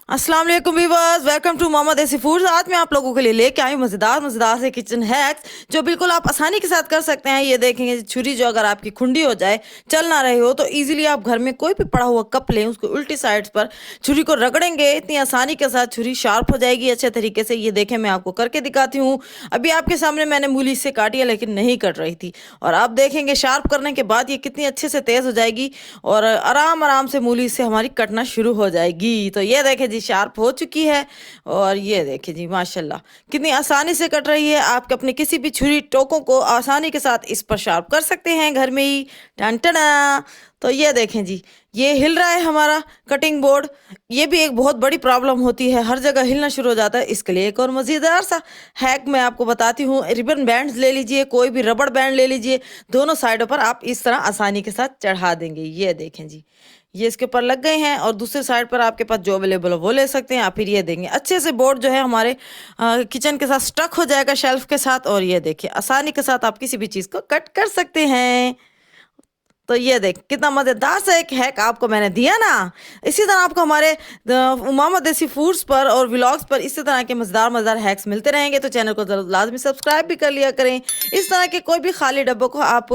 अस्सलाम वालेकुम viewers, welcome to मामा देसी फूड्स। आज मैं आप लोगों के लिए लेके आई हूँ मज़ेदार मज़ेदार से किचन हैक्स जो बिल्कुल आप आसानी के साथ कर सकते हैं। ये देखेंगे छुरी जो अगर आपकी खुंडी हो जाए, चल ना रही हो, तो इजीली आप घर में कोई भी पड़ा हुआ कप लें, उसको उल्टी साइड्स पर छुरी को रगड़ेंगे, इतनी आसानी के साथ छुरी शार्प हो जाएगी अच्छे तरीके से। ये देखें, मैं आपको करके दिखाती हूँ। अभी आपके सामने मैंने मूली से काटी है लेकिन नहीं कट रही थी, और आप देखेंगे शार्प करने के बाद ये कितनी अच्छे से तेज़ हो जाएगी और आराम आराम से मूली से हमारी कटना शुरू हो जाएगी। तो ये देखें जी, शार्प हो चुकी है। और ये देखिए जी, माशाल्लाह कितनी आसानी से कट रही है। आप अपने किसी भी छुरी टोकों को आसानी के साथ इस पर शार्प कर सकते हैं घर में ही। टन टना। तो ये देखें जी, ये हिल रहा है हमारा कटिंग बोर्ड। ये भी एक बहुत बड़ी प्रॉब्लम होती है, हर जगह हिलना शुरू हो जाता है। इसके लिए एक और मज़ेदार सा हैक मैं आपको बताती हूँ। रिबन बैंड्स ले लीजिए, कोई भी रबड़ बैंड ले लीजिए, दोनों साइडों पर आप इस तरह आसानी के साथ चढ़ा देंगे। ये देखें जी, ये इसके ऊपर लग गए हैं, और दूसरे साइड पर आपके पास जो अवेलेबल हो वो ले सकते हैं। आप फिर ये देंगे, अच्छे से बोर्ड जो है हमारे किचन के साथ स्टक हो जाएगा शेल्फ के साथ। और ये देखिए, आसानी के साथ आप किसी भी चीज़ को कट कर सकते हैं। तो ये देख, कितना मज़ेदार सा एक हैक आपको मैंने दिया ना। इसी तरह आपको हमारे उमामा देसी फूड्स पर और व्लॉग्स पर इसी तरह के मज़ेदार मज़ेदार हैक्स मिलते रहेंगे। तो चैनल को लाजमी सब्सक्राइब भी कर लिया करें। इस तरह के कोई भी खाली डब्बों को आप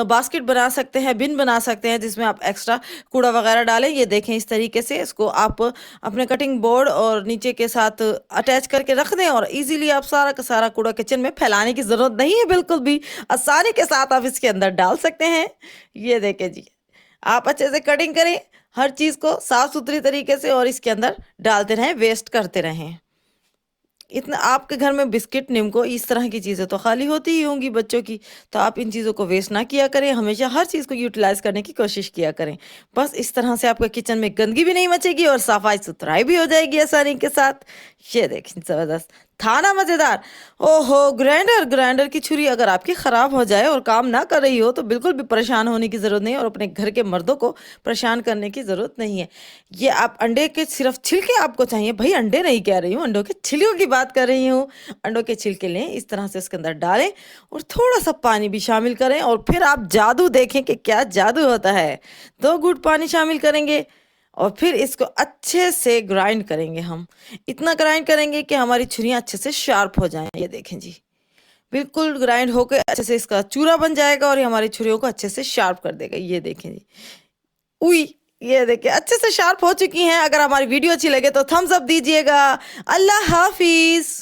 बास्केट बना सकते हैं, बिन बना सकते हैं, जिसमें आप एक्स्ट्रा कूड़ा वगैरह डालें। ये देखें, इस तरीके से इसको आप अपने कटिंग बोर्ड और नीचे के साथ अटैच करके रख दें, और इजीली आप सारा का सारा कूड़ा किचन में फैलाने की ज़रूरत नहीं है। बिल्कुल भी आसानी के साथ आप इसके अंदर डाल सकते हैं। ये देखें जी, आप अच्छे से कटिंग करें हर चीज़ को साफ सुथरी तरीके से, और इसके अंदर डालते रहें, वेस्ट करते रहें। इतना आपके घर में बिस्किट, निम्को, इस तरह की चीज़ें तो खाली होती ही होंगी बच्चों की। तो आप इन चीज़ों को वेस्ट ना किया करें, हमेशा हर चीज़ को यूटिलाइज करने की कोशिश किया करें। बस इस तरह से आपके किचन में गंदगी भी नहीं मचेगी और सफाई सुथराई भी हो जाएगी आसानी के साथ। ये देखें, ज़बरदस्त था ना मज़ेदार। ओहो, ग्राइंडर ग्राइंडर की छुरी अगर आपकी ख़राब हो जाए और काम ना कर रही हो, तो बिल्कुल भी परेशान होने की ज़रूरत नहीं है, और अपने घर के मर्दों को परेशान करने की ज़रूरत नहीं है। ये आप अंडे के सिर्फ छिलके आपको चाहिए, भाई अंडे नहीं कह रही हूँ, अंडों के छिलकों की बात कर रही हूँ। अंडों के छिलके लें, इस तरह से उसके अंदर डालें और थोड़ा सा पानी भी शामिल करें, और फिर आप जादू देखें कि क्या जादू होता है। 2 घूंट पानी शामिल करेंगे और फिर इसको अच्छे से ग्राइंड करेंगे। हम इतना ग्राइंड करेंगे कि हमारी छुरियाँ अच्छे से शार्प हो जाएं। ये देखें जी, बिल्कुल ग्राइंड होकर अच्छे से इसका चूरा बन जाएगा, और ये हमारी छुरियों को अच्छे से शार्प कर देगा। ये देखें जी, उई, ये देखिए अच्छे से शार्प हो चुकी हैं। अगर हमारी वीडियो अच्छी लगे तो थम्स अप दीजिएगा। अल्लाह हाफिज।